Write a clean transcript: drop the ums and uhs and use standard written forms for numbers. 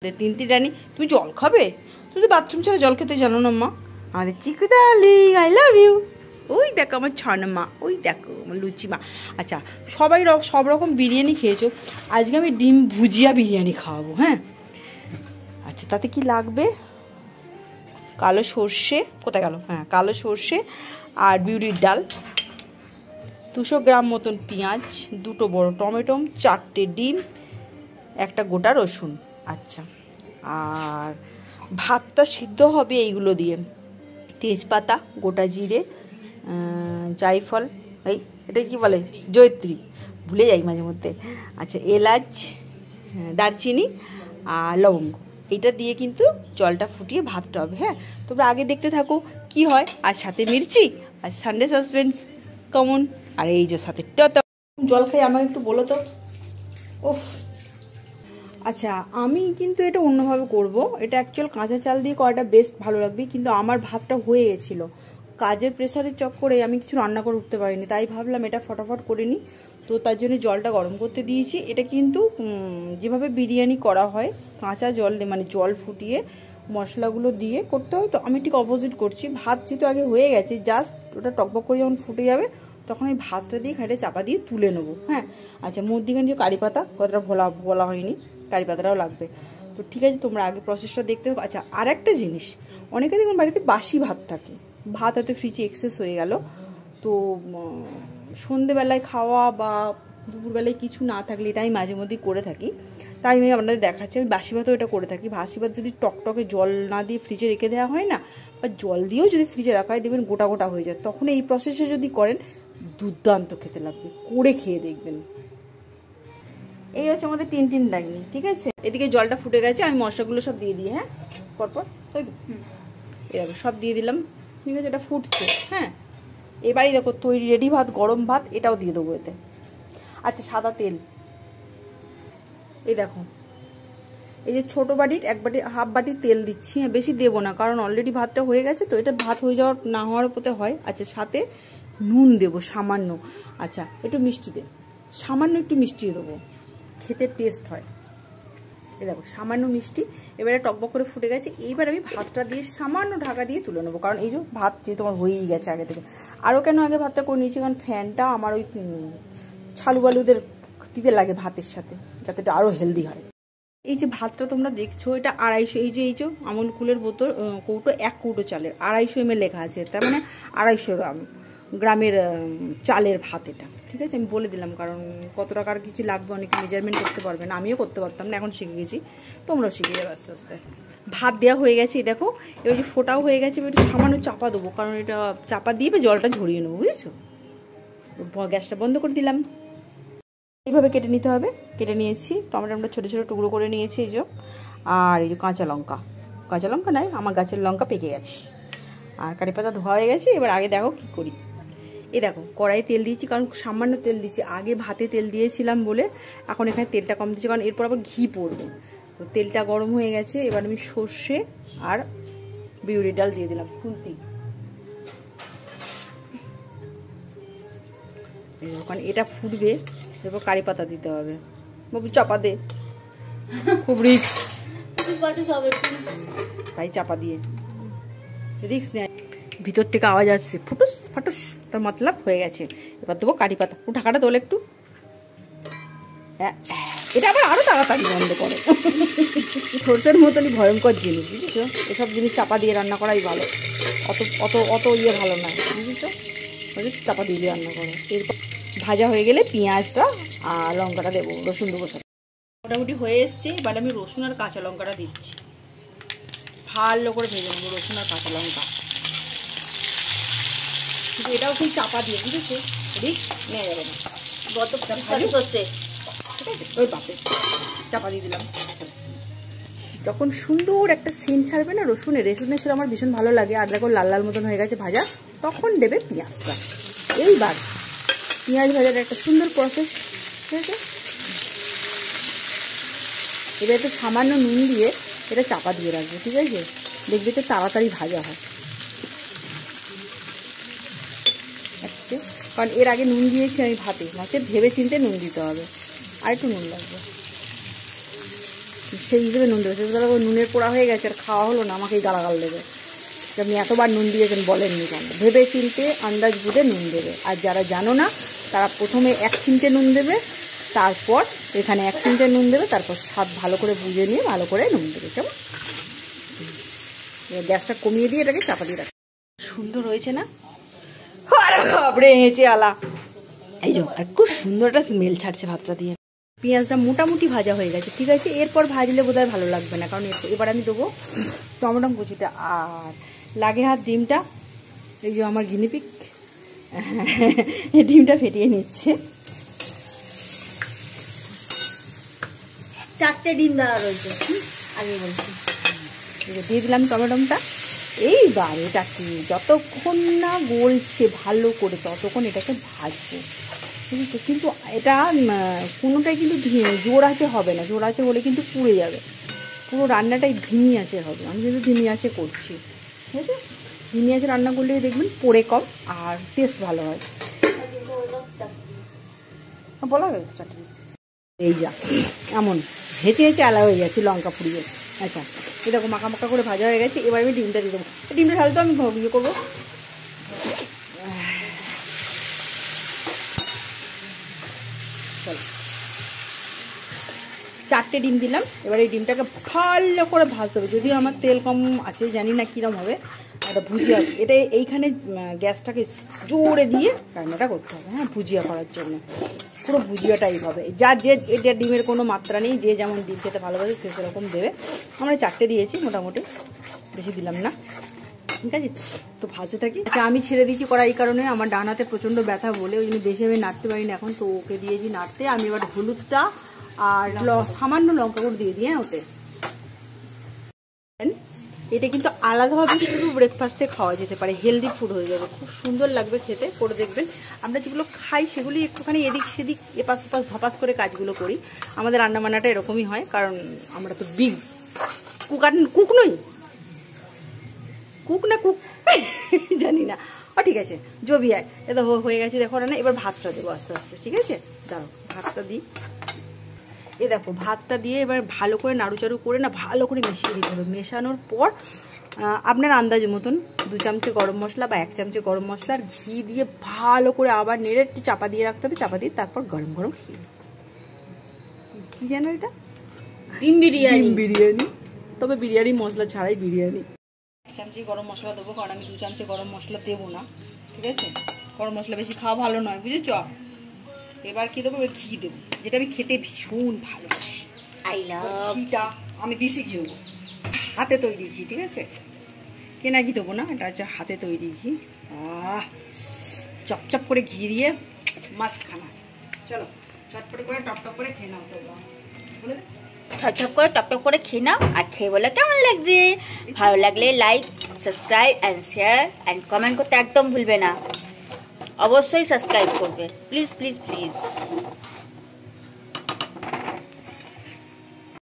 তিনটি রানী তুমি জল খাবে? তুমি তো বাথরুম ছাড়া জল খেতে জানো না মা। আমাদের চিকু ডার্লিং আই লাভ ইউ। ওই দেখো আমার ছানা মা, ওই দেখো আমার লুচি মা। আচ্ছা সবাই সব রকম বিরিয়ানি খেয়েছো, আজকে আমি ডিম ভুজিয়া বিরিয়ানি খাওয়াবো। হ্যাঁ আচ্ছা তাতে কি লাগবে? কালো সর্ষে কোথায় গেল, হ্যাঁ কালো সর্ষে আর বিউলির ডাল, 200 গ্রাম মতন পেঁয়াজ, 2টো বড় টমেটো, 4টে ডিম, একটা গোটা রসুন। আচ্ছা আর ভাতটা সিদ্ধ হবে এইগুলো দিয়ে: তেজপাতা, গোটা জিরে, জায়ফল, এটা কি বলে, জয়ত্রী, ভুলে যাই মাঝে মধ্যে। আচ্ছা এলাচ, দারচিনি আর লবঙ্গ, এইটা দিয়ে কিন্তু জলটা ফুটিয়ে ভাতটা হবে। হ্যাঁ তোমরা আগে দেখতে থাকো কি হয়। আর সাথে মির্চি আর সানডে সাসপেন্স কমন। আর এই যে সাথে জল খাই, আমাকে একটু বলো তো। ওফ আচ্ছা আমি কিন্তু এটা অন্যভাবে করব। এটা অ্যাকচুয়াল কাঁচা চাল দিয়ে করাটা বেস্ট ভালো লাগবে, কিন্তু আমার ভাতটা হয়ে গেছিলো কাজের প্রেসারের চক্করে, আমি কিছু রান্না করে উঠতে পারিনি, তাই ভাবলাম এটা ফটাফট করে নিই। তো তার জন্য জলটা গরম করতে দিয়েছি। এটা কিন্তু যেভাবে বিরিয়ানি করা হয় কাঁচা জল মানে জল ফুটিয়ে মশলাগুলো দিয়ে করতে হয়, তো আমি ঠিক অপোজিট করছি। ভাত যেহেতু আগে হয়ে গেছে, জাস্ট ওটা টকবক করে যখন ফুটে যাবে তখন এই ভাতটা দিয়ে খাটে চাপা দিয়ে তুলে নেবো। হ্যাঁ আচ্ছা মধ্যিখানে যে কারি পাতা কথাটা বলা হয়নি, কারি পাতাটাও লাগবে। তো ঠিক আছে তোমরা আগে প্রসেসটা দেখতে হবে। আচ্ছা আর একটা জিনিস, অনেকে দেখুন বাড়িতে বাসি ভাত থাকে, ভাত হয়তো ফ্রিজে এক্সেস হয়ে গেল, তো সন্ধেবেলায় খাওয়া বা দুপুরবেলায় কিছু না থাকলে এটা আমি মাঝে মধ্যেই করে থাকি, তাই আমি আপনাদের দেখাচ্ছি। আমি বাসি ভাতও এটা করে থাকি। বাসি ভাত যদি টকটকে জল না দিয়ে ফ্রিজে রেখে দেওয়া হয় না, বা জল দিয়েও যদি ফ্রিজে রাখা হয় দেখবেন গোটা গোটা হয়ে যায়, তখন এই প্রসেসে যদি করেন দুর্দান্ত খেতে লাগবে, করে খেয়ে দেখবেন। এই হচ্ছে আমাদের টিন ডাইনি। ঠিক আছে এদিকে জলটা ফুটে গেছে, আমি মশলাগুলো সব দিয়ে দিই। হ্যাঁ পরপর তাই তো এরকম সব দিয়ে দিলাম। ঠিক আছে এটা ফুটছে। হ্যাঁ এবারই দেখো তৈরি রেডি ভাত, গরম ভাত, এটাও দিয়ে দেবো এতে। আচ্ছা সাদা তেল, এই দেখো এই যে ছোটো বাটির 1 বাটি হাফ বাটি তেল দিচ্ছি। হ্যাঁ বেশি দেবো না, কারণ অলরেডি ভাতটা হয়ে গেছে, তো এটা ভাত হয়ে যাওয়ার না হওয়ার উপরে হয়। আচ্ছা সাথে নুন দেবো সামান্য। আচ্ছা একটু মিষ্টি দে, সামান্য একটু মিষ্টি দেবো, খেতে টেস্ট হয়। এই দেখো সামান্য মিষ্টি। এবারে টকবক করে ফুটে গেছে, এইবার আমি ভাতটা দিয়ে সামান্য ঢাকা দিয়ে তুলে নেবো, কারণ এই যে ভাত যেহেতু আমার হয়েই গেছে আগে থেকে। আরও কেন আগে ভাতটা করে নিয়েছি, কারণ ফ্যানটা আমার ওই ছালু বালুদের দিতে লাগে ভাতের সাথে, যাতে এটা আরও হেলদি হয়। এই যে ভাতটা তোমরা দেখছো এটা 250, এই যে আমুল কুলের বোতল কৌটো, 1 কৌটো চালের 250 ml লেখা আছে, তার মানে 250 গ্রামের চালের ভাত এটা। ঠিক আছে আমি বলে দিলাম, কারণ কত টাকার কিছু লাগবে অনেকে মেজারমেন্ট করতে পারবে না, আমিও করতে পারতাম না, এখন শিখে গেছি, তোমরাও শিখে যাবে আস্তে আস্তে। ভাত দেওয়া হয়ে গেছে দেখো, এবার যে ফোটাও হয়ে গেছে, এবার একটু সামান্য চাপা দেবো, কারণ এটা চাপা দিয়ে জলটা ঝরিয়ে নেবো, বুঝেছো। গ্যাসটা বন্ধ করে দিলাম। এইভাবে কেটে নিতে হবে। কেটে নিয়েছি টমেটোটা ছোটো ছোটো টুকরো করে নিয়েছি এই যে। আর এই যে কাঁচা লঙ্কা নয়, আমার গাছের লঙ্কা পেকে গেছে। আর কারি পাতা ধোয়া হয়ে গেছে। এবার আগে দেখো কি করি। এই দেখো কড়াই তেল দিয়েছি, কারণ সামান্য তেল দিয়েছি, আগে ভাতে তেল দিয়েছিলাম বলে এখন এখানে তেলটা কম দিচ্ছি, কারণ এরপর আবার ঘি পড়বে। তো তেলটা গরম হয়ে গেছে, এবার আমি সর্ষে আর বিউলির ডাল দিয়ে দিলাম খুন্তি। কারণ এটা ফুটবে, এরপর কারি পাতা দিতে হবে। বাবু চাপা দে, খুব রিক্স, তাই চাপা দিয়ে রিক্স নেয়। ভিতর থেকে আওয়াজ আসছে ফুটুস ফাটুস, তার মতলব হয়ে গেছে। এবার দেবো কারি পাতা। ঢাকাটা তোলে একটু। হ্যাঁ এটা আবার আরো তাড়াতাড়ি বন্ধ করে। সরষের মতনই ভয়ঙ্কর জিনিস, বুঝেছো। এসব জিনিস চাপা দিয়ে রান্না করাই ভালো, অত অত অত ইয়ে ভালো নয়, বুঝেছো। চাপা দিয়ে রান্না করো। এরপর ভাজা হয়ে গেলে পেঁয়াজটা আর লঙ্কাটা দেবো, রসুন দেবো সাথে। মোটামুটি হয়ে এসছে, এবার আমি রসুন আর কাঁচা লঙ্কাটা দিচ্ছি। ভালো করে ভেজে নেবো রসুন আর কাঁচা লঙ্কা, কিন্তু এটাও সেই চাপা দিয়ে, বুঝেছো, রিক্স নেওয়া যাবে না। হচ্ছে ঠিক আছে, ওই বাপে চাপা দিয়ে দিলাম। যখন সুন্দর একটা সেন্ট ছাড়বে না রসুনের সেটা আমার ভীষণ ভালো লাগে। আর দেখো লাল লাল মতন হয়ে গেছে ভাজা, তখন দেবে পেঁয়াজটা। এইবার পেঁয়াজ ভাজার একটা সুন্দর প্রসেস। ঠিক আছে এবার একটু সামান্য নুন দিয়ে এটা চাপা দিয়ে রাখবে। ঠিক আছে দেখবে তো তাড়াতাড়ি ভাজা হয়। কারণ এর আগে নুন দিয়েছি আমি ভাতে, মাছে ভেবে চিনতে নুন দিতে হবে, আর একটু নুন লাগবে। সেই হিসেবে নুন দেবে। সেটা তাহলে নুনের পোড়া হয়ে গেছে আর খাওয়া হলো না, আমাকেই গালাগাল দেবে। আপনি এতবার নুন দিয়েছেন বলেননি কেন? ভেবে চিনতে আন্দাজ বুঝে নুন দেবে। আর যারা জানো না তারা প্রথমে 1 চিমটে নুন দেবে, তারপর এখানে 1 চিমটে নুন দেবে, তারপর স্বাদ ভালো করে বুঝে নিয়ে ভালো করে নুন দেবে। কেমন? গ্যাসটা কমিয়ে দিয়ে এটাকে চাপা দিয়ে রাখবে। সুন্দর হয়েছে না? বাপরে হেঁচে আলা। এই যে আর খুব সুন্দর একটা স্মেল ছাড়ছে ভাতটা দিয়ে। পেঁয়াজটা মোটামুটি ভাজা হয়ে গেছে, ঠিক আছে। এরপর ভাজলে বোধহয় ভালো লাগবে না, কারণ এবার আমি দেবো টমেটো কুচিটা আর লাগে হাত ডিমটা। এই যে আমার গিনিপিক ডিমটা ফেটিয়ে নিচ্ছে। 4টে ডিম দেওয়া রয়েছে, আগে বলছি। দিয়ে দিলাম টমেটোটা। এইবার এটাকে যতক্ষণ না গলছে ভালো করে ততক্ষণ এটাকে ভাজবো, ঠিক আছে। কিন্তু এটা কোনোটাই কিন্তু জোর আঁচে হবে না, জোর আঁচে হলে কিন্তু পুড়ে যাবে। পুরো রান্নাটাই ধিমি আঁচে হবে। আমি কিন্তু ধিমি আঁচে করছি, ঠিক আছে। ধিমি আঁচে রান্না করলে দেখবেন পোড়ে কম আর টেস্ট ভালো হয়। বলা গেল চাটনি। এই যা এমন হেঁচে হেঁচে আলা হয়ে যাচ্ছে লঙ্কা পুড়িয়ে। আচ্ছা, এরকম মাখা মাখা করে ভাজা হয়ে গেছে। এবার আমি ডিমটা দিয়ে দেবো। ডিমটা ঢাল তো আমি ইয়ে করবো। চলো, 4টে ডিম দিলাম। এবার এই ডিমটাকে ভালো করে ভাজতে হবে। যদিও আমার তেল কম আছে, জানি না কীরকম হবে। একটা ভুজিয়া, এটা এইখানে গ্যাসটাকে জোরে দিয়ে রান্নাটা করতে হবে, হ্যাঁ, ভুজিয়া করার জন্য। পুরো ভুজিয়াটাই হবে। যার যে এটা ডিমের কোনো মাত্রা নেই, যে যেমন ডিম খেতে ভালোবাসে সে সেরকম দেবে। আমরা 4টে দিয়েছি মোটামুটি, বেশি দিলাম না, ঠিক আছে। তো ভাজতে থাকি। আচ্ছা, আমি ছেড়ে দিয়েছি করা এই কারণে আমার ডান হাতে প্রচণ্ড ব্যথা বলে, ওই জন্য বেশি আমি নাড়তে পারি না এখন। তো ওকে দিয়েছি নাড়তে। আমি এবার হলুদটা আর সামান্য লঙ্কা গুঁড়ো দিয়ে দিই, হ্যাঁ, ওতে। এটা কিন্তু আলাদাভাবে শুধু ব্রেকফাস্টে খাওয়া যেতে পারে, হেলদি ফুড হয়ে যাবে, খুব সুন্দর লাগবে খেতে। করে দেখবেন। আমরা যেগুলো খাই সেগুলি একটুখানি এদিক সেদিক এপাশ ওপাশ ধপাস করে কাজগুলো করি। আমাদের রান্নাবান্নাটা এরকমই হয়, কারণ আমরা তো বিগ কুক নই। কুক না কুক জানি না। ঠিক আছে, জবি আয়। এটা হয়ে গেছে, দেখো না। এবার ভাতটা দেবো আস্তে আস্তে, ঠিক আছে। দাঁড়াও, ভাতটা দিই। এ দেখো, ভাতটা দিয়ে এবার ভালো করে নাড়ুচাড়ু করে না ভালো করে মিশিয়ে দিতে হবে। মেশানোর পর আপনার আন্দাজ মতন 2 চামচে গরম মশলা বা 1 চামচে গরম মশলা আর ঘি দিয়ে ভালো করে আবার নেড়ে একটু চাপা দিয়ে রাখতে হবে। চাপা দিয়ে তারপর গরম গরম খেয়ে। কি জানো এটা? ডিম বিরিয়ানি। ডিম বিরিয়ানি, তবে বিরিয়ানি মশলা ছাড়াই বিরিয়ানি। 1 চামচে গরম মশলা দেবো, কারণ আমি 2 চামচে গরম মশলা দেবো না, ঠিক আছে। গরম মশলা বেশি খাওয়া ভালো নয়, বুঝেছ। এবার কি দেবো? ঘি দেবো, যেটা আমি খেতে ভীষণ ভালোবাসি। আই লাভ ঘিটা আমি দিছি ঘি, হাতে তৈরি ঘি, ঠিক আছে। কেনা ঘি দেবো না, এটা হচ্ছে হাতে তৈরি ঘি। চপচপ করে ঘি দিয়ে মাস্ট খানা। চলো, চটপট করে টপটপ করে খেয়ে নাও তোমরা। বলে ছটছট করে টপটপ করে খেয়ে নাও। আর খেয়ে বলে কেমন লাগছে। ভালো লাগলে like, subscribe and share and comment করতে একদম ভুলবে না। অবশ্যই সাবস্ক্রাইব করবে, প্লিজ প্লিজ প্লিজ।